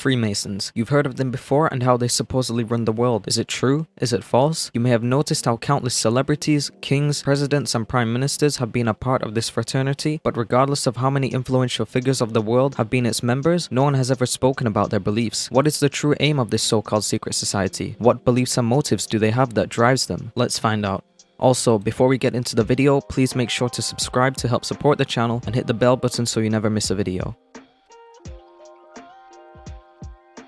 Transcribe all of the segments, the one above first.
Freemasons. You've heard of them before and how they supposedly run the world. Is it true? Is it false? You may have noticed how countless celebrities, kings, presidents, and prime ministers have been a part of this fraternity, but regardless of how many influential figures of the world have been its members, no one has ever spoken about their beliefs. What is the true aim of this so-called secret society? What beliefs and motives do they have that drives them? Let's find out. Also, before we get into the video, please make sure to subscribe to help support the channel and hit the bell button so you never miss a video.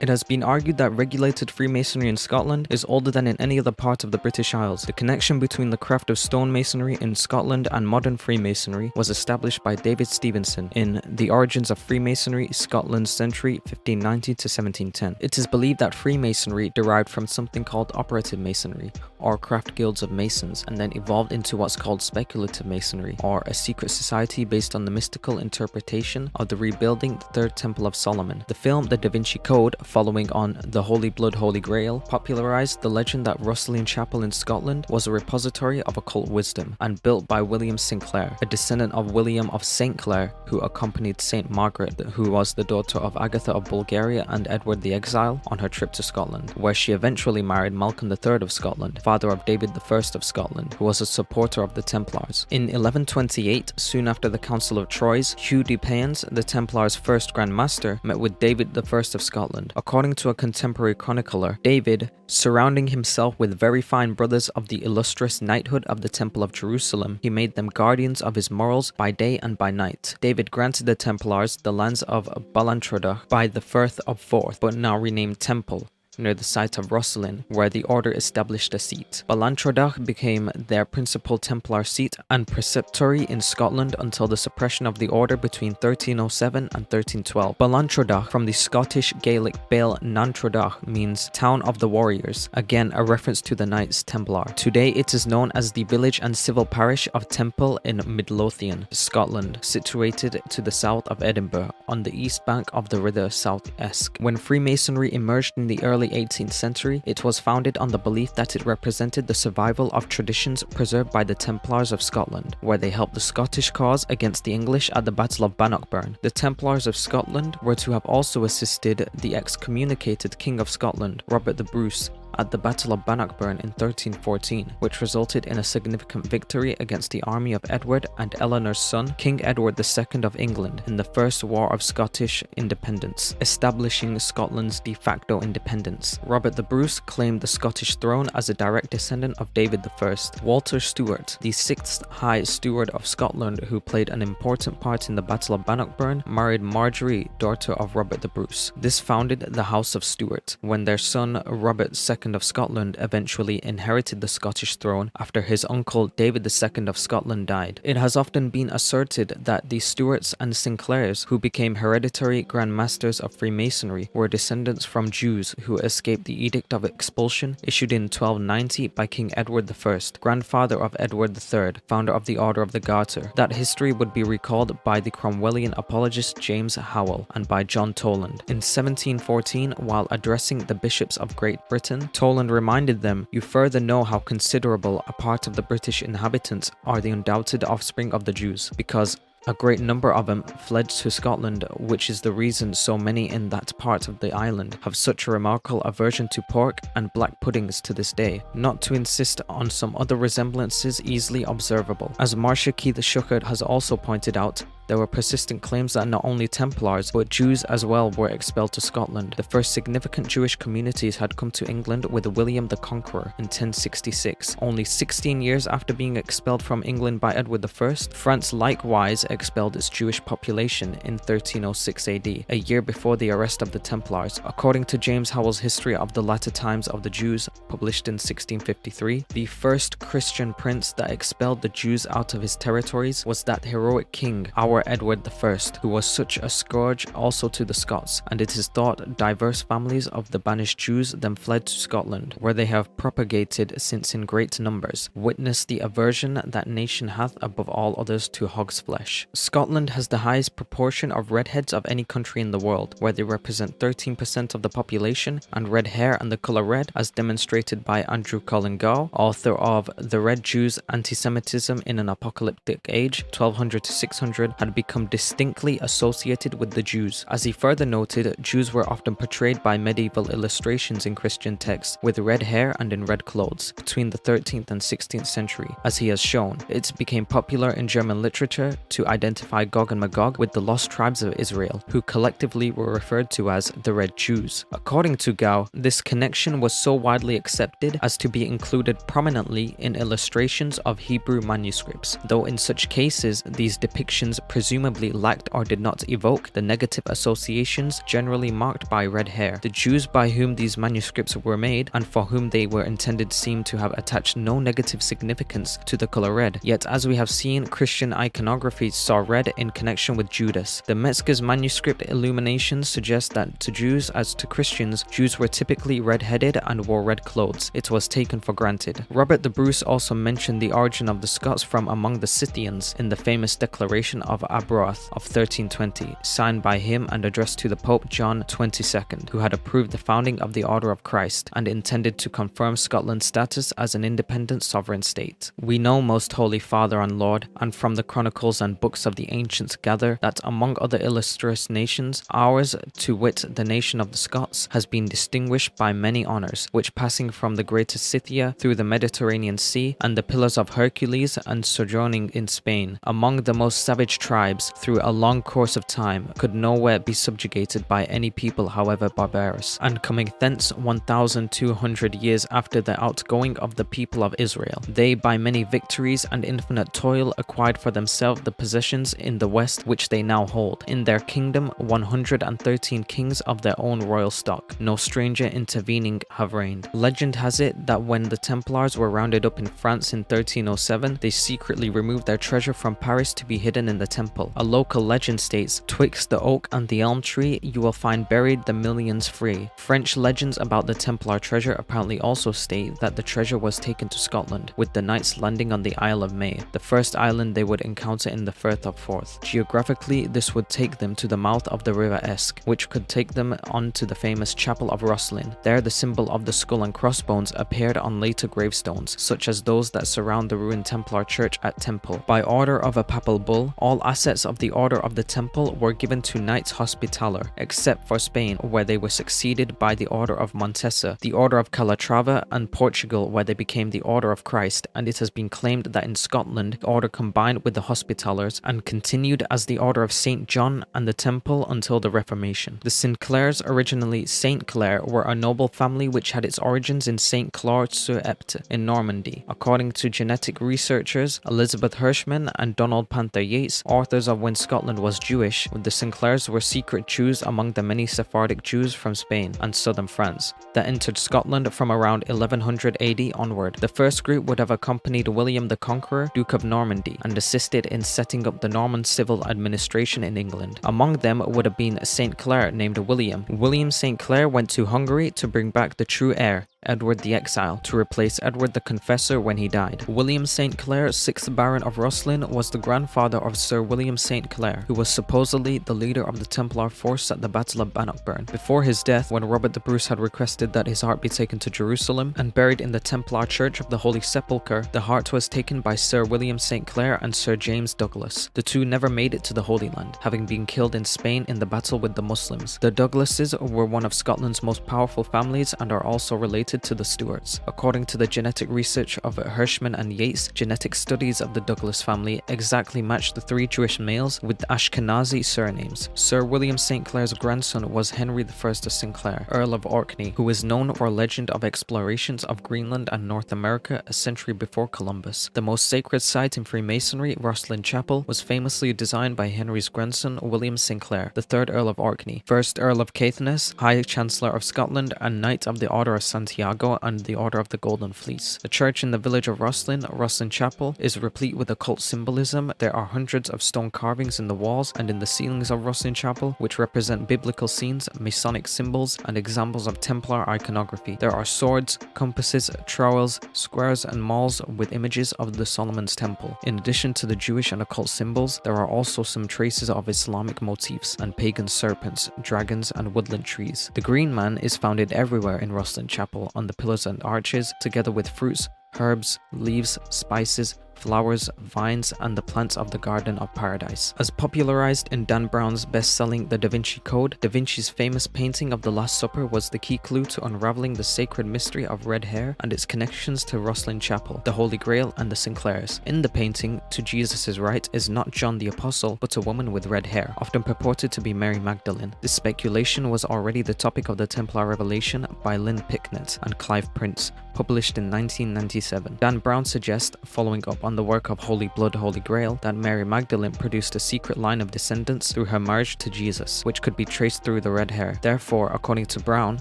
It has been argued that regulated Freemasonry in Scotland is older than in any other part of the British Isles. The connection between the craft of stonemasonry in Scotland and modern Freemasonry was established by David Stevenson in The Origins of Freemasonry, Scotland's Century, 1590 to 1710. It is believed that Freemasonry derived from something called operative masonry, or craft guilds of masons, and then evolved into what's called speculative masonry, or a secret society based on the mystical interpretation of the rebuilding the Third Temple of Solomon. The film The Da Vinci Code, following on The Holy Blood Holy Grail, popularized the legend that Rosslyn Chapel in Scotland was a repository of occult wisdom, and built by William Sinclair, a descendant of William of St. Clair, who accompanied Saint Margaret, who was the daughter of Agatha of Bulgaria and Edward the Exile, on her trip to Scotland, where she eventually married Malcolm III of Scotland, father of David I of Scotland, who was a supporter of the Templars. In 1128, soon after the Council of Troyes, Hugh de Payens, the Templars' first Grand Master, met with David I of Scotland. According to a contemporary chronicler, David, surrounding himself with very fine brothers of the illustrious knighthood of the Temple of Jerusalem, he made them guardians of his morals by day and by night. David granted the Templars the lands of Ballantradoch by the Firth of Forth, but now renamed Temple, near the site of Rosslyn, where the order established a seat. Ballantradoch became their principal Templar seat and preceptory in Scotland until the suppression of the order between 1307 and 1312. Ballantradoch, from the Scottish Gaelic Baal Nantradoch, means town of the warriors, again a reference to the Knights Templar. Today it is known as the village and civil parish of Temple in Midlothian, Scotland, situated to the south of Edinburgh, on the east bank of the River South Esk. When Freemasonry emerged in the early 18th century, it was founded on the belief that it represented the survival of traditions preserved by the Templars of Scotland, where they helped the Scottish cause against the English at the Battle of Bannockburn. The Templars of Scotland were to have also assisted the excommunicated King of Scotland, Robert the Bruce, at the Battle of Bannockburn in 1314, which resulted in a significant victory against the army of Edward and Eleanor's son, King Edward II of England, in the First War of Scottish Independence, establishing Scotland's de facto independence. Robert the Bruce claimed the Scottish throne as a direct descendant of David I. Walter Stewart, the 6th High Steward of Scotland, who played an important part in the Battle of Bannockburn, married Marjorie, daughter of Robert the Bruce. This founded the House of Stewart, when their son Robert II of Scotland eventually inherited the Scottish throne after his uncle David II of Scotland died. It has often been asserted that the Stuarts and Sinclairs, who became hereditary Grand Masters of Freemasonry, were descendants from Jews who escaped the Edict of Expulsion issued in 1290 by King Edward I, grandfather of Edward III, founder of the Order of the Garter. That history would be recalled by the Cromwellian apologist James Howell and by John Toland. In 1714, while addressing the bishops of Great Britain, Toland reminded them, "You further know how considerable a part of the British inhabitants are the undoubted offspring of the Jews, because a great number of them fled to Scotland, which is the reason so many in that part of the island have such a remarkable aversion to pork and black puddings to this day, not to insist on some other resemblances easily observable." As Marcia Keith Schuckert has also pointed out, there were persistent claims that not only Templars, but Jews as well were expelled to Scotland. The first significant Jewish communities had come to England with William the Conqueror in 1066. Only 16 years after being expelled from England by Edward I, France likewise expelled its Jewish population in 1306 AD, a year before the arrest of the Templars. According to James Howell's History of the Latter Times of the Jews, published in 1653, the first Christian prince that expelled the Jews out of his territories was that heroic king, our Edward I, who was such a scourge also to the Scots, and it is thought diverse families of the banished Jews then fled to Scotland, where they have propagated since in great numbers. Witness the aversion that nation hath above all others to hog's flesh. Scotland has the highest proportion of redheads of any country in the world, where they represent 13% of the population, and red hair and the colour red, as demonstrated by Andrew Colin Gow, author of The Red Jews, Anti-Semitism in an Apocalyptic Age, 1200 to 600, had become distinctly associated with the Jews. As he further noted, Jews were often portrayed by medieval illustrations in Christian texts with red hair and in red clothes between the 13th and 16th century. As he has shown, it became popular in German literature to identify Gog and Magog with the lost tribes of Israel, who collectively were referred to as the Red Jews. According to Gao, this connection was so widely accepted as to be included prominently in illustrations of Hebrew manuscripts, though in such cases these depictions presumably lacked or did not evoke the negative associations generally marked by red hair. The Jews by whom these manuscripts were made and for whom they were intended seem to have attached no negative significance to the color red, yet as we have seen, Christian iconography saw red in connection with Judas. The Metzger's manuscript illuminations suggest that to Jews as to Christians, Jews were typically red-headed and wore red clothes. It was taken for granted. Robert the Bruce also mentioned the origin of the Scots from among the Scythians in the famous Declaration of Arbroath of 1320, signed by him and addressed to the Pope John XXII, who had approved the founding of the Order of Christ and intended to confirm Scotland's status as an independent sovereign state. We know, Most Holy Father and Lord, and from the chronicles and books of the ancients gather that among other illustrious nations, ours, to wit the nation of the Scots, has been distinguished by many honours, which passing from the Greater Scythia through the Mediterranean Sea and the Pillars of Hercules and sojourning in Spain, among the most savage tribes through a long course of time, could nowhere be subjugated by any people however barbarous, and coming thence 1200 years after the outgoing of the people of Israel, they by many victories and infinite toil acquired for themselves the possessions in the west which they now hold. In their kingdom 113 kings of their own royal stock, no stranger intervening, have reigned. Legend has it that when the Templars were rounded up in France in 1307, they secretly removed their treasure from Paris to be hidden in the temple. A local legend states, "Twixt the oak and the elm tree you will find buried the millions free." French legends about the Templar treasure apparently also state that the treasure was taken to Scotland, with the knights landing on the Isle of May, the first island they would encounter in the Firth of Forth. Geographically, this would take them to the mouth of the River Esk, which could take them on to the famous Chapel of Rosslyn. There the symbol of the skull and crossbones appeared on later gravestones, such as those that surround the ruined Templar church at Temple. By order of a papal bull, all assets of the Order of the Temple were given to Knights Hospitaller, except for Spain, where they were succeeded by the Order of Montesa, the Order of Calatrava, and Portugal, where they became the Order of Christ, and it has been claimed that in Scotland, the order combined with the Hospitallers and continued as the Order of St. John and the Temple until the Reformation. The Sinclairs, originally St. Clair, were a noble family which had its origins in St. Clair-sur-Epte in Normandy. According to genetic researchers Elizabeth Hirschman and Donald Panther Yates, authors of When Scotland Was Jewish, the Sinclairs were secret Jews among the many Sephardic Jews from Spain and southern France that entered Scotland from around 1100 AD onward. The first group would have accompanied William the Conqueror, Duke of Normandy, and assisted in setting up the Norman civil administration in England. Among them would have been St. Clair named William. William St. Clair went to Hungary to bring back the true heir, Edward the Exile, to replace Edward the Confessor when he died. William St. Clair, 6th Baron of Rosslyn, was the grandfather of Sir William St. Clair, who was supposedly the leader of the Templar force at the Battle of Bannockburn. Before his death, when Robert the Bruce had requested that his heart be taken to Jerusalem and buried in the Templar Church of the Holy Sepulchre, the heart was taken by Sir William St. Clair and Sir James Douglas. The two never made it to the Holy Land, having been killed in Spain in the battle with the Muslims. The Douglases were one of Scotland's most powerful families and are also related to the Stuarts. According to the genetic research of Hirschman and Yates, genetic studies of the Douglas family exactly match the three Jewish males with Ashkenazi surnames. Sir William St. Clair's grandson was Henry I of Sinclair, Earl of Orkney, who is known for a legend of explorations of Greenland and North America a century before Columbus. The most sacred site in Freemasonry, Rosslyn Chapel, was famously designed by Henry's grandson, William Sinclair, the 3rd Earl of Orkney, 1st Earl of Caithness, High Chancellor of Scotland, and Knight of the Order of Santiago and the Order of the Golden Fleece. The church in the village of Rosslyn, Rosslyn Chapel, is replete with occult symbolism. There are hundreds of stone carvings in the walls and in the ceilings of Rosslyn Chapel, which represent biblical scenes, Masonic symbols, and examples of Templar iconography. There are swords, compasses, trowels, squares, and mauls with images of the Solomon's Temple. In addition to the Jewish and occult symbols, there are also some traces of Islamic motifs and pagan serpents, dragons, and woodland trees. The Green Man is founded everywhere in Rosslyn Chapel on the pillars and arches, together with fruits, herbs, leaves, spices, flowers, vines, and the plants of the Garden of Paradise. As popularized in Dan Brown's best-selling The Da Vinci Code, Da Vinci's famous painting of the Last Supper was the key clue to unraveling the sacred mystery of red hair and its connections to Rosslyn Chapel, the Holy Grail, and the Sinclairs. In the painting, to Jesus' right is not John the Apostle, but a woman with red hair, often purported to be Mary Magdalene. This speculation was already the topic of the Templar Revelation by Lynn Picknett and Clive Prince, published in 1997. Dan Brown suggests, following up on the work of Holy Blood, Holy Grail, that Mary Magdalene produced a secret line of descendants through her marriage to Jesus, which could be traced through the red hair. Therefore, according to Brown,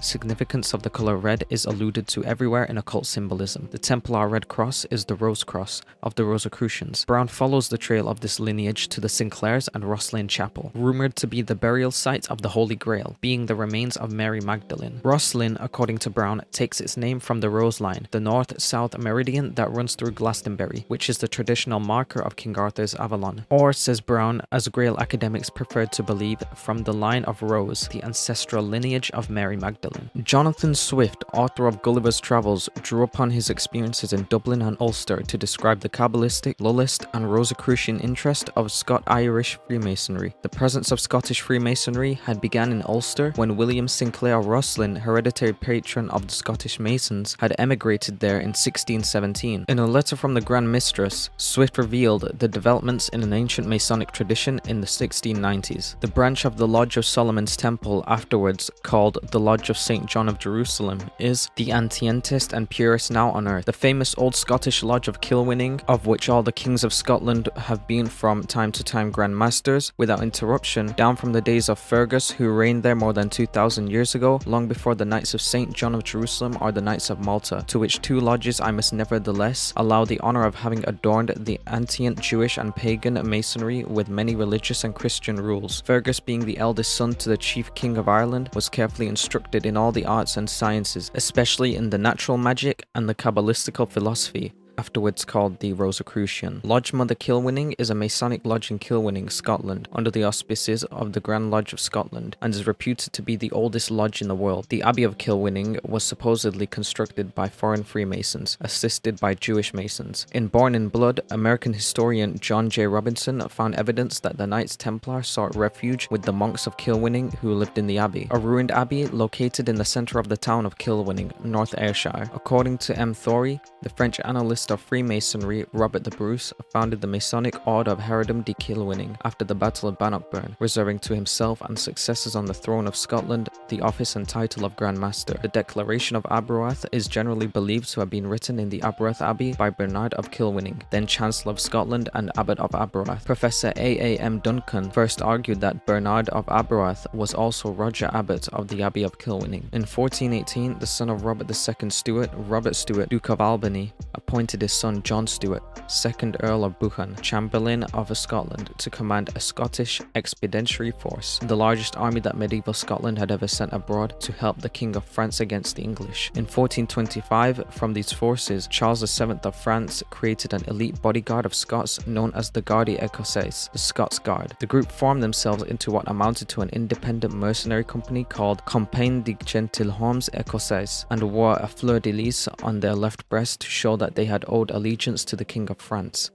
significance of the color red is alluded to everywhere in occult symbolism. The Templar Red Cross is the Rose Cross of the Rosicrucians. Brown follows the trail of this lineage to the Sinclairs and Rosslyn Chapel, rumored to be the burial site of the Holy Grail, being the remains of Mary Magdalene. Rosslyn, according to Brown, takes its name from the Rose Line, the north-south meridian that runs through Glastonbury, which is the traditional marker of King Arthur's Avalon. Or, says Brown, as Grail academics prefer to believe, from the line of Rose, the ancestral lineage of Mary Magdalene. Jonathan Swift, author of Gulliver's Travels, drew upon his experiences in Dublin and Ulster to describe the Kabbalistic, Lullist, and Rosicrucian interest of Scot-Irish Freemasonry. The presence of Scottish Freemasonry had begun in Ulster when William Sinclair Rosslyn, hereditary patron of the Scottish Masons, had emigrated there in 1617. In a letter from the Grand Mistress, Swift revealed the developments in an ancient Masonic tradition in the 1690s. The branch of the Lodge of Solomon's Temple, afterwards called the Lodge of St. John of Jerusalem, is the ancientest and purest now on earth. The famous old Scottish Lodge of Kilwinning, of which all the kings of Scotland have been from time to time Grand Masters, without interruption, down from the days of Fergus, who reigned there more than 2,000 years ago, long before the Knights of St. John of Jerusalem or the Knights of Malta, to which two lodges I must nevertheless allow the honor of having adorned the antient Jewish and pagan masonry with many religious and Christian rules. Fergus, being the eldest son to the chief king of Ireland, was carefully instructed in all the arts and sciences, especially in the natural magic and the Kabbalistical philosophy, afterwards called the Rosicrucian. Lodge Mother Kilwinning is a Masonic lodge in Kilwinning, Scotland, under the auspices of the Grand Lodge of Scotland, and is reputed to be the oldest lodge in the world. The Abbey of Kilwinning was supposedly constructed by foreign Freemasons, assisted by Jewish Masons. In Born in Blood, American historian John J. Robinson found evidence that the Knights Templar sought refuge with the monks of Kilwinning who lived in the abbey, a ruined abbey located in the centre of the town of Kilwinning, North Ayrshire. According to M. Thory, the French analyst of Freemasonry, Robert the Bruce, founded the Masonic Order of Heredom de Kilwinning after the Battle of Bannockburn, reserving to himself and successors on the throne of Scotland the office and title of Grand Master. The Declaration of Aberoath is generally believed to have been written in the Aberoath Abbey by Bernard of Kilwinning, then Chancellor of Scotland and Abbot of Aberoath. Professor A.A.M. Duncan first argued that Bernard of Aberoath was also Roger Abbot of the Abbey of Kilwinning. In 1418, the son of Robert II Stuart, Robert Stuart, Duke of Albany, appointed his son John Stuart, 2nd Earl of Buchan, Chamberlain of Scotland, to command a Scottish expeditionary force, the largest army that medieval Scotland had ever sent abroad to help the King of France against the English. In 1425, from these forces, Charles VII of France created an elite bodyguard of Scots known as the Garde Écossaise, the Scots Guard. The group formed themselves into what amounted to an independent mercenary company called Compagnie de Gentilhommes Écossais, and wore a fleur-de-lis on their left breast to show that they had owed allegiance to the King of France.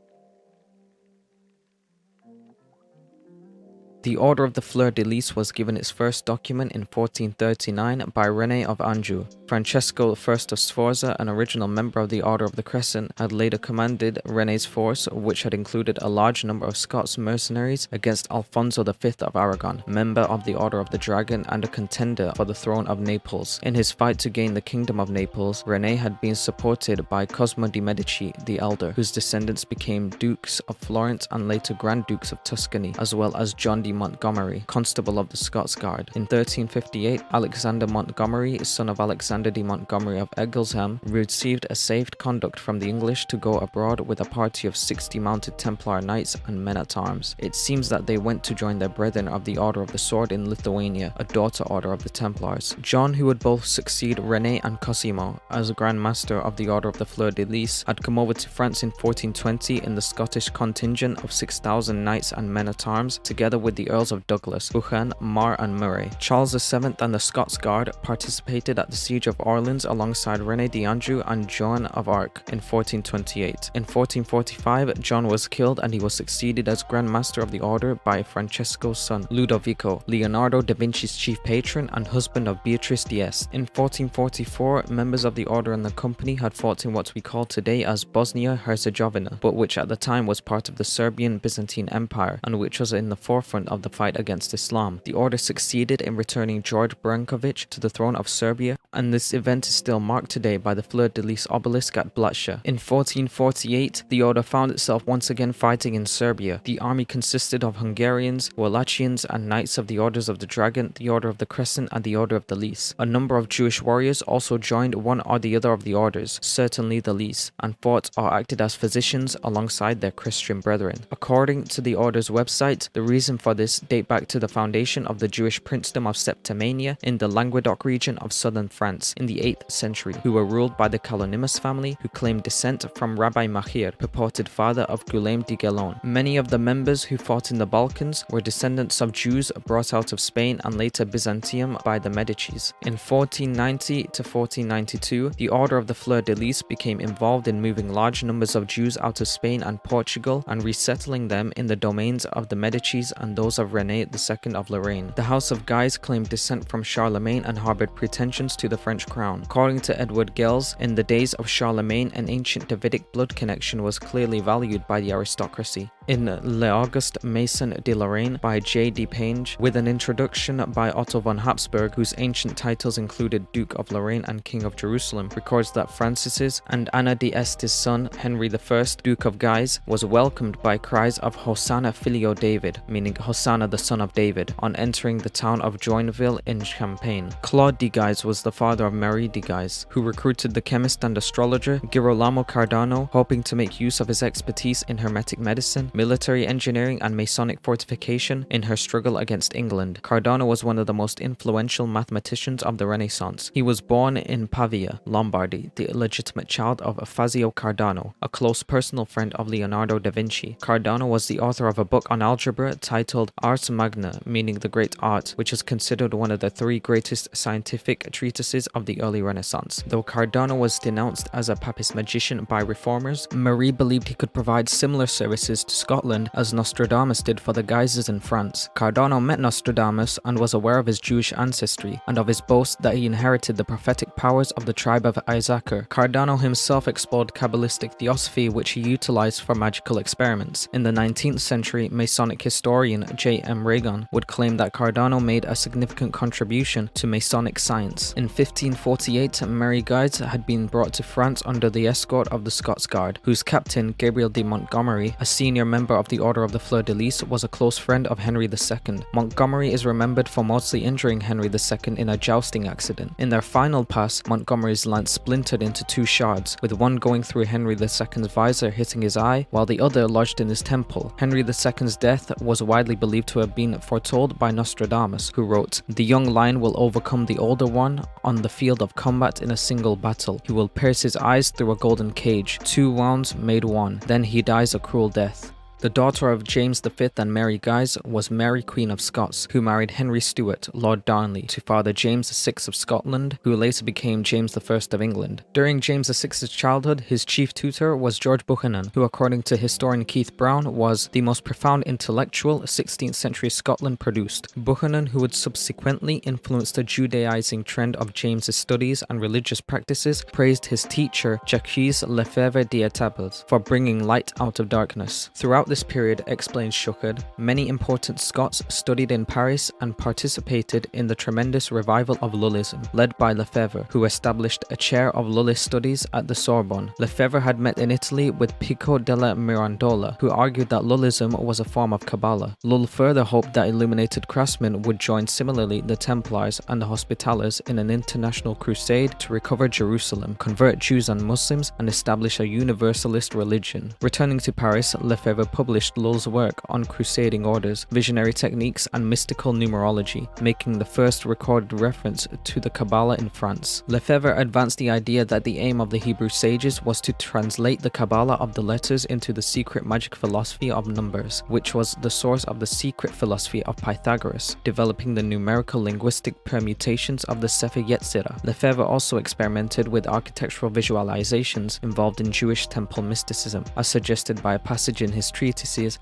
The Order of the Fleur-de-Lis was given its first document in 1439 by René of Anjou. Francesco I of Sforza, an original member of the Order of the Crescent, had later commanded René's force, which had included a large number of Scots mercenaries, against Alfonso V of Aragon, member of the Order of the Dragon and a contender for the throne of Naples. In his fight to gain the Kingdom of Naples, René had been supported by Cosmo de' Medici the Elder, whose descendants became Dukes of Florence and later Grand Dukes of Tuscany, as well as John de Montgomery, Constable of the Scots Guard. In 1358, Alexander Montgomery, son of Alexander de Montgomery of Egglesham, received a safe conduct from the English to go abroad with a party of 60 mounted Templar knights and men-at-arms. It seems that they went to join their brethren of the Order of the Sword in Lithuania, a daughter order of the Templars. John, who would both succeed René and Cosimo as Grand Master of the Order of the Fleur-de-Lis, had come over to France in 1420 in the Scottish contingent of 6,000 knights and men-at-arms, together with the Earls of Douglas, Buchan, Mar and Murray. Charles VII and the Scots Guard participated at the Siege siege of Orleans alongside René d'Anjou and Joan of Arc in 1428. In 1445, John was killed and he was succeeded as Grand Master of the Order by Francesco's son, Ludovico, Leonardo da Vinci's chief patron and husband of Beatrice d'Este. In 1444, members of the Order and the Company had fought in what we call today as Bosnia-Herzegovina, but which at the time was part of the Serbian Byzantine Empire and which was in the forefront of the fight against Islam. The Order succeeded in returning George Brankovic to the throne of Serbia, and this event is still marked today by the fleur-de-lis obelisk at Blatsha. In 1448, the Order found itself once again fighting in Serbia. The army consisted of Hungarians, Wallachians, and Knights of the Orders of the Dragon, the Order of the Crescent, and the Order of the Lys. A number of Jewish warriors also joined one or the other of the orders, certainly the Lys, and fought or acted as physicians alongside their Christian brethren. According to the Order's website, the reason for this date back to the foundation of the Jewish princedom of Septimania in the Languedoc region of southern France in the 8th century, who were ruled by the Kalonymus family, who claimed descent from Rabbi Machir, purported father of Guillaume de Guelon. Many of the members who fought in the Balkans were descendants of Jews brought out of Spain and later Byzantium by the Medicis. In 1490 to 1492, the Order of the Fleur-de-Lis became involved in moving large numbers of Jews out of Spain and Portugal and resettling them in the domains of the Medicis and those of René II of Lorraine. The House of Guise claimed descent from Charlemagne and harbored pretensions to the French crown. According to Edward Gales, in the days of Charlemagne, an ancient Davidic blood connection was clearly valued by the aristocracy. In L'Auguste Mason de Lorraine by J. D. Penge, with an introduction by Otto von Habsburg, whose ancient titles included Duke of Lorraine and King of Jerusalem, records that Francis's and Anna d'Este's son, Henry I, Duke of Guise, was welcomed by cries of Hosanna Filio David, meaning Hosanna the son of David, on entering the town of Joinville in Champagne. Claude de Guise was the father of Marie de Guise, who recruited the chemist and astrologer Girolamo Cardano, hoping to make use of his expertise in hermetic medicine, military engineering, and Masonic fortification in her struggle against England. Cardano was one of the most influential mathematicians of the Renaissance. He was born in Pavia, Lombardy, the illegitimate child of Fazio Cardano, a close personal friend of Leonardo da Vinci. Cardano was the author of a book on algebra titled Ars Magna, meaning the Great Art, which is considered one of the 3 greatest scientific treatises of the early Renaissance. Though Cardano was denounced as a papist magician by reformers, Marie believed he could provide similar services to Scotland as Nostradamus did for the Guises in France. Cardano met Nostradamus and was aware of his Jewish ancestry and of his boast that he inherited the prophetic powers of the tribe of Issachar. Cardano himself explored Kabbalistic theosophy, which he utilized for magical experiments. In the 19th century, Masonic historian J. M. Regan would claim that Cardano made a significant contribution to Masonic science. In 1548, Mary Guise had been brought to France under the escort of the Scots Guard, whose captain, Gabriel de Montgomery, a senior member of the Order of the Fleur-de-Lis, was a close friend of Henry II. Montgomery is remembered for mostly injuring Henry II in a jousting accident. In their final pass, Montgomery's lance splintered into 2 shards, with one going through Henry II's visor hitting his eye, while the other lodged in his temple. Henry II's death was widely believed to have been foretold by Nostradamus, who wrote, "The young lion will overcome the older one on the field of combat in a single battle. He will pierce his eyes through a golden cage. 2 wounds made 1. Then he dies a cruel death." The daughter of James V and Mary Guise was Mary Queen of Scots, who married Henry Stuart, Lord Darnley, to Father James VI of Scotland, who later became James I of England. During James VI's childhood, his chief tutor was George Buchanan, who according to historian Keith Brown was the most profound intellectual 16th century Scotland produced. Buchanan, who would subsequently influence the Judaizing trend of James's studies and religious practices, praised his teacher Jacques Lefebvre d'Etaples for bringing light out of darkness. Throughout this period, explains Shuckard, many important Scots studied in Paris and participated in the tremendous revival of Lullism, led by Lefebvre, who established a chair of Lullist studies at the Sorbonne. Lefebvre had met in Italy with Pico della Mirandola, who argued that Lullism was a form of Kabbalah. Lull further hoped that illuminated craftsmen would join similarly the Templars and the Hospitallers in an international crusade to recover Jerusalem, convert Jews and Muslims, and establish a universalist religion. Returning to Paris, Lefebvre published Lull's work on crusading orders, visionary techniques, and mystical numerology, making the first recorded reference to the Kabbalah in France. Lefebvre advanced the idea that the aim of the Hebrew sages was to translate the Kabbalah of the letters into the secret magic philosophy of numbers, which was the source of the secret philosophy of Pythagoras, developing the numerical linguistic permutations of the Sefer Yetzirah. Lefebvre also experimented with architectural visualizations involved in Jewish temple mysticism, as suggested by a passage in his treatises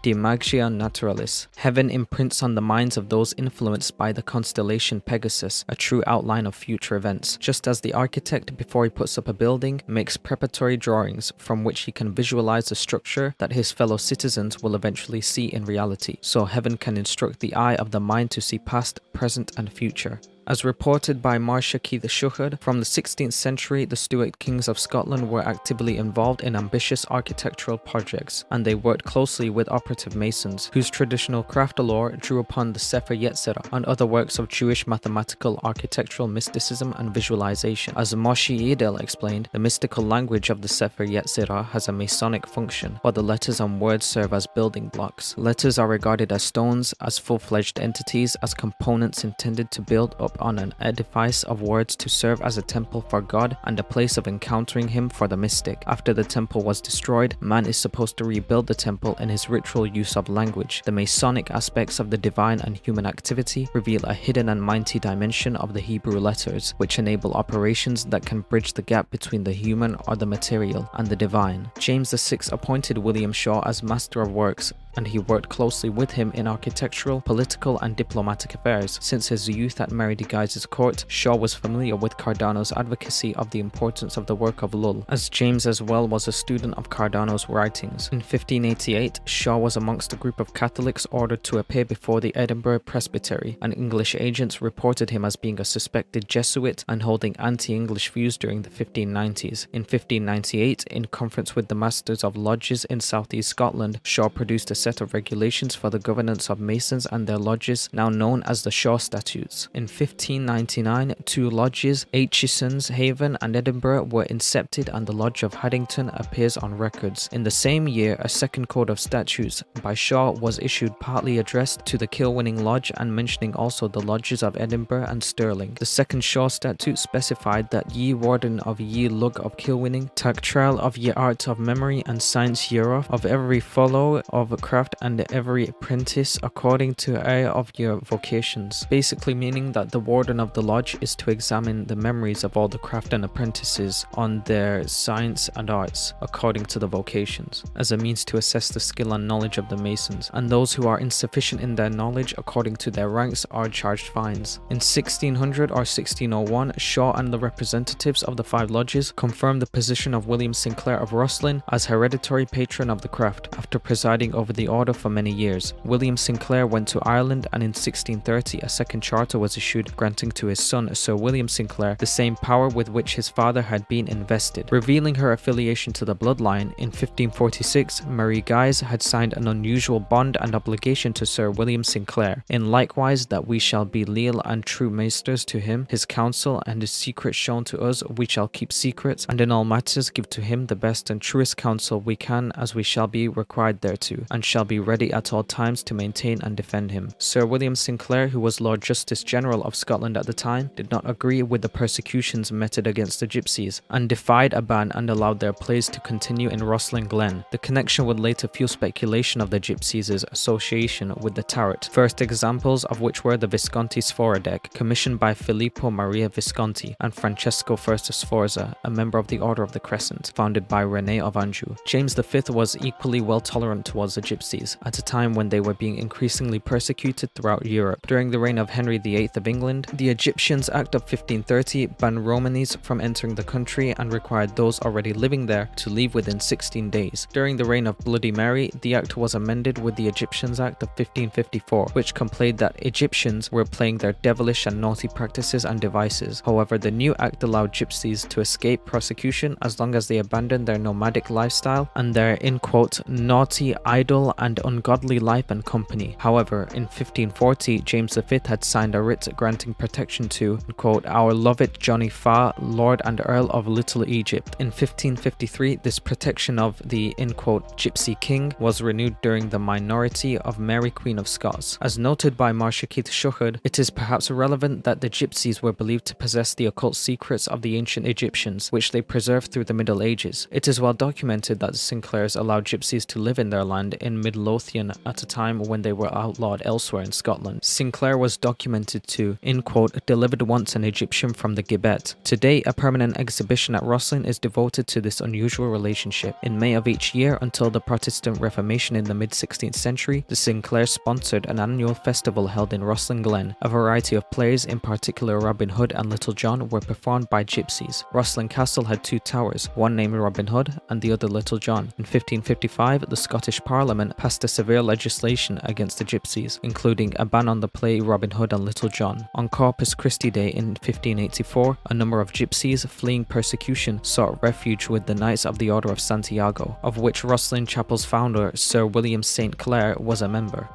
De Magia Naturalis. Heaven imprints on the minds of those influenced by the constellation Pegasus a true outline of future events, just as the architect, before he puts up a building, makes preparatory drawings from which he can visualize the structure that his fellow citizens will eventually see in reality. So heaven can instruct the eye of the mind to see past, present, and future. As reported by Marcia Keith Shuhud, from the 16th century, the Stuart kings of Scotland were actively involved in ambitious architectural projects, and they worked closely with operative masons, whose traditional craft lore drew upon the Sefer Yetzirah and other works of Jewish mathematical, architectural mysticism and visualization. As Moshe Edel explained, the mystical language of the Sefer Yetzirah has a Masonic function, while the letters and words serve as building blocks. Letters are regarded as stones, as full-fledged entities, as components intended to build up on an edifice of words to serve as a temple for God and a place of encountering him for the mystic. After the temple was destroyed, man is supposed to rebuild the temple in his ritual use of language. The Masonic aspects of the divine and human activity reveal a hidden and mighty dimension of the Hebrew letters, which enable operations that can bridge the gap between the human or the material and the divine. James VI appointed William Shaw as Master of Works, and he worked closely with him in architectural, political, and diplomatic affairs. Since his youth at Mary de Guise's court, Shaw was familiar with Cardano's advocacy of the importance of the work of Lull, as James as well was a student of Cardano's writings. In 1588, Shaw was amongst a group of Catholics ordered to appear before the Edinburgh Presbytery, and English agents reported him as being a suspected Jesuit and holding anti-English views during the 1590s. In 1598, in conference with the Masters of Lodges in southeast Scotland, Shaw produced a set of regulations for the governance of Masons and their lodges, now known as the Shaw Statutes. In 1599, two lodges, Aitchison's Haven and Edinburgh, were incepted, and the Lodge of Haddington appears on records. In the same year, a second code of statutes by Shaw was issued, partly addressed to the Kilwinning Lodge and mentioning also the lodges of Edinburgh and Stirling. The second Shaw Statute specified that ye warden of ye lug of Kilwinning, tak trial of ye art of memory and science hereof, of every fellow of craft and every apprentice according to area of your vocations. Basically meaning that the warden of the lodge is to examine the memories of all the craft and apprentices on their science and arts according to the vocations, as a means to assess the skill and knowledge of the Masons, and those who are insufficient in their knowledge according to their ranks are charged fines. In 1600 or 1601, Shaw and the representatives of the 5 lodges confirmed the position of William Sinclair of Rosslyn as hereditary patron of the craft, after presiding over the order for many years. William Sinclair went to Ireland, and in 1630 a second charter was issued granting to his son Sir William Sinclair the same power with which his father had been invested. Revealing her affiliation to the bloodline, in 1546 Mary Guise had signed an unusual bond and obligation to Sir William Sinclair, in likewise that we shall be leal and true maisters to him, his counsel and his secrets shown to us we shall keep secrets, and in all matters give to him the best and truest counsel we can, as we shall be required thereto, and shall be ready at all times to maintain and defend him. Sir William Sinclair, who was Lord Justice General of Scotland at the time, did not agree with the persecutions meted against the gypsies, and defied a ban and allowed their plays to continue in Rosslyn Glen. The connection would later fuel speculation of the gypsies' association with the Tarot, first examples of which were the Visconti Sfora deck, commissioned by Filippo Maria Visconti, and Francesco I Sforza, a member of the Order of the Crescent, founded by René of Anjou. James V was equally well tolerant towards the gypsies, at a time when they were being increasingly persecuted throughout Europe. During the reign of Henry VIII of England, the Egyptians Act of 1530 banned Romanis from entering the country and required those already living there to leave within 16 days. During the reign of Bloody Mary, the act was amended with the Egyptians Act of 1554, which complained that Egyptians were playing their devilish and naughty practices and devices. However, the new act allowed gypsies to escape prosecution as long as they abandoned their nomadic lifestyle and their, in quote, naughty, idle, criminal and ungodly life and company. However, in 1540, James V had signed a writ granting protection to, quote, our loved Johnny Farr, Lord and Earl of Little Egypt. In 1553, this protection of the, in quote, Gypsy King was renewed during the minority of Mary Queen of Scots. As noted by Marcia Keith Shuhud, it is perhaps relevant that the Gypsies were believed to possess the occult secrets of the ancient Egyptians, which they preserved through the Middle Ages. It is well documented that the Sinclairs allowed Gypsies to live in their land in Midlothian at a time when they were outlawed elsewhere in Scotland. Sinclair was documented to, in quote, delivered once an Egyptian from the gibbet. Today, a permanent exhibition at Rosslyn is devoted to this unusual relationship. In May of each year, until the Protestant Reformation in the mid-16th century, the Sinclairs sponsored an annual festival held in Rosslyn Glen. A variety of plays, in particular Robin Hood and Little John, were performed by gypsies. Rosslyn Castle had two towers, one named Robin Hood and the other Little John. In 1555, the Scottish Parliament passed a severe legislation against the gypsies, including a ban on the play Robin Hood and Little John. On Corpus Christi Day in 1584, a number of gypsies fleeing persecution sought refuge with the Knights of the Order of Santiago, of which Rosslyn Chapel's founder, Sir William St. Clair, was a member.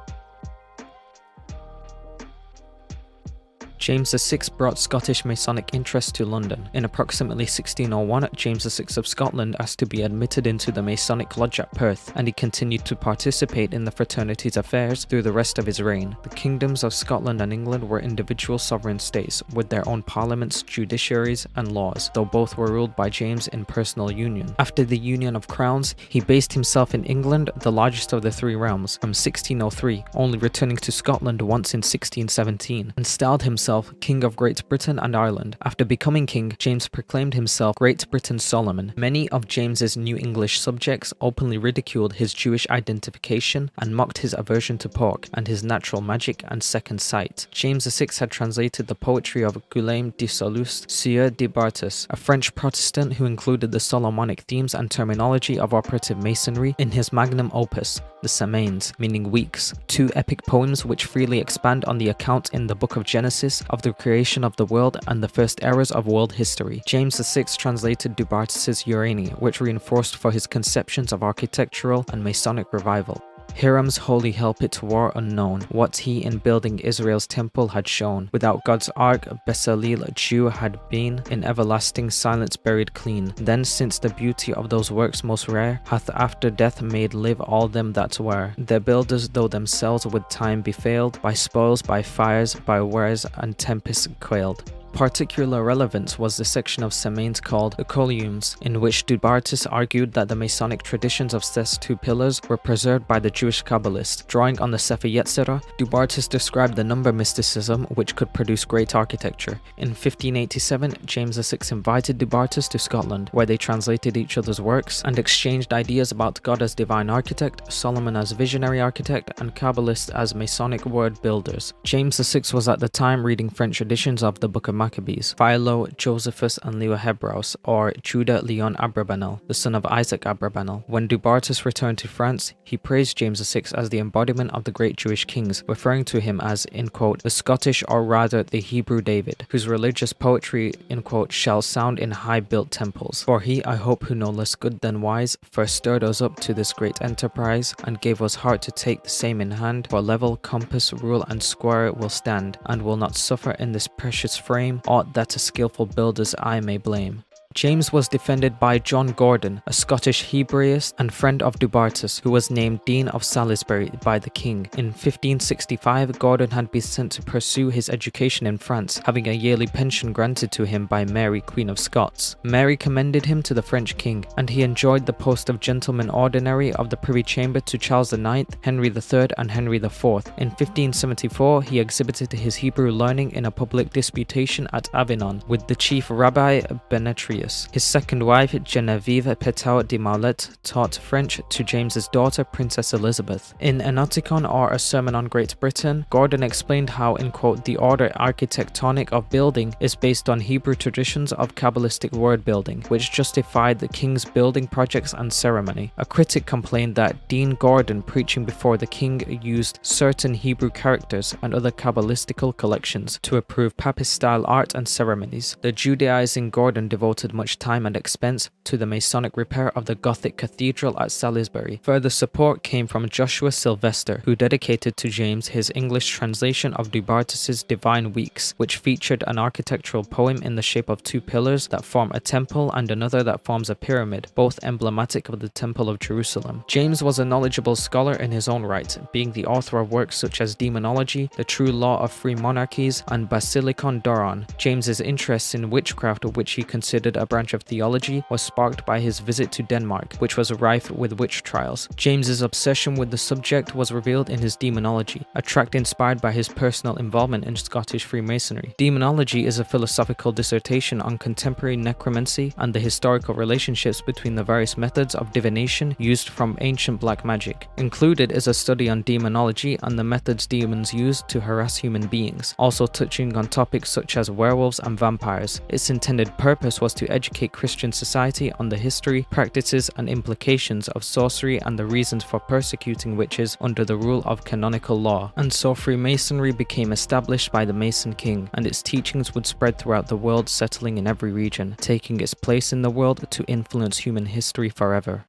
James VI brought Scottish Masonic interest to London. In approximately 1601, James VI of Scotland asked to be admitted into the Masonic Lodge at Perth, and he continued to participate in the fraternity's affairs through the rest of his reign. The kingdoms of Scotland and England were individual sovereign states, with their own parliaments, judiciaries, and laws, though both were ruled by James in personal union. After the Union of Crowns, he based himself in England, the largest of the three realms, from 1603, only returning to Scotland once in 1617, and styled himself King of Great Britain and Ireland. After becoming king, James proclaimed himself Great Britain's Solomon. Many of James's New English subjects openly ridiculed his Jewish identification and mocked his aversion to pork and his natural magic and second sight. James VI had translated the poetry of Guillaume de Soluste, Sieur de Bartus, a French Protestant who included the Solomonic themes and terminology of operative masonry in his magnum opus, the Semaines, meaning weeks, two epic poems which freely expand on the account in the Book of Genesis of the creation of the world and the first eras of world history. James VI translated Du Bartas's Uranie, which reinforced for his conceptions of architectural and Masonic revival. Hiram's holy helpet war unknown, what he in building Israel's temple had shown. Without God's ark, Bezaleel Jew had been, in everlasting silence buried clean. Then since the beauty of those works most rare, hath after death made live all them that were. Their builders though themselves with time befailed, by spoils, by fires, by wares and tempests quailed. Particular relevance was the section of Semaines called the Coliums, in which Du Bartas argued that the Masonic traditions of Seth's two pillars were preserved by the Jewish Kabbalists. Drawing on the Sefer Yetzirah, Du Bartas described the number mysticism which could produce great architecture. In 1587, James VI invited Du Bartas to Scotland, where they translated each other's works and exchanged ideas about God as divine architect, Solomon as visionary architect, and Kabbalists as Masonic word builders. James VI was at the time reading French editions of the Book of Maccabees, Philo, Josephus, and Leo Hebreus, or Judah Leon Abrabanel, the son of Isaac Abrabanel. When Du Bartas returned to France, he praised James VI as the embodiment of the great Jewish kings, referring to him as, in quote, the Scottish or rather the Hebrew David, whose religious poetry, in quote, shall sound in high-built temples. For he, I hope, who no less good than wise, first stirred us up to this great enterprise, and gave us heart to take the same in hand, for level, compass, rule, and square will stand, and will not suffer in this precious frame aught that a skillful builder's eye may blame. James was defended by John Gordon, a Scottish Hebraist and friend of Du Bartas, who was named Dean of Salisbury by the king. In 1565, Gordon had been sent to pursue his education in France, having a yearly pension granted to him by Mary, Queen of Scots. Mary commended him to the French king, and he enjoyed the post of Gentleman Ordinary of the Privy Chamber to Charles IX, Henry III, and Henry IV. In 1574, he exhibited his Hebrew learning in a public disputation at Avignon with the chief Rabbi Benetrius. His second wife, Genevieve Petain de Marlet, taught French to James's daughter, Princess Elizabeth. In an Anticon, or a sermon on Great Britain, Gordon explained how, in quote, the order architectonic of building is based on Hebrew traditions of Kabbalistic word building, which justified the king's building projects and ceremony. A critic complained that Dean Gordon, preaching before the king, used certain Hebrew characters and other Kabbalistical collections to approve Papist-style art and ceremonies. The Judaizing Gordon devoted devoted much time and expense to the Masonic repair of the Gothic cathedral at Salisbury. Further support came from Joshua Sylvester, who dedicated to James his English translation of Du Bartas's Divine Weeks, which featured an architectural poem in the shape of two pillars that form a temple and another that forms a pyramid, both emblematic of the Temple of Jerusalem. James was a knowledgeable scholar in his own right, being the author of works such as Demonology, The True Law of Free Monarchies, and Basilicon Doron. James's interest in witchcraft, which he considered a branch of theology, was sparked by his visit to Denmark, which was rife with witch trials. James's obsession with the subject was revealed in his Demonology, a tract inspired by his personal involvement in Scottish Freemasonry. Demonology is a philosophical dissertation on contemporary necromancy and the historical relationships between the various methods of divination used from ancient black magic. Included is a study on demonology and the methods demons use to harass human beings, also touching on topics such as werewolves and vampires. Its intended purpose was to educate Christian society on the history, practices, and implications of sorcery and the reasons for persecuting witches under the rule of canonical law. And so Freemasonry became established by the Mason King, and its teachings would spread throughout the world, settling in every region, taking its place in the world to influence human history forever.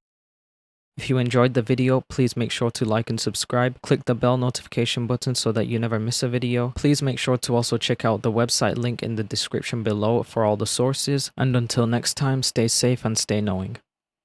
If you enjoyed the video, please make sure to like and subscribe. Click the bell notification button so that you never miss a video. Please make sure to also check out the website link in the description below for all the sources. And until next time, stay safe and stay knowing.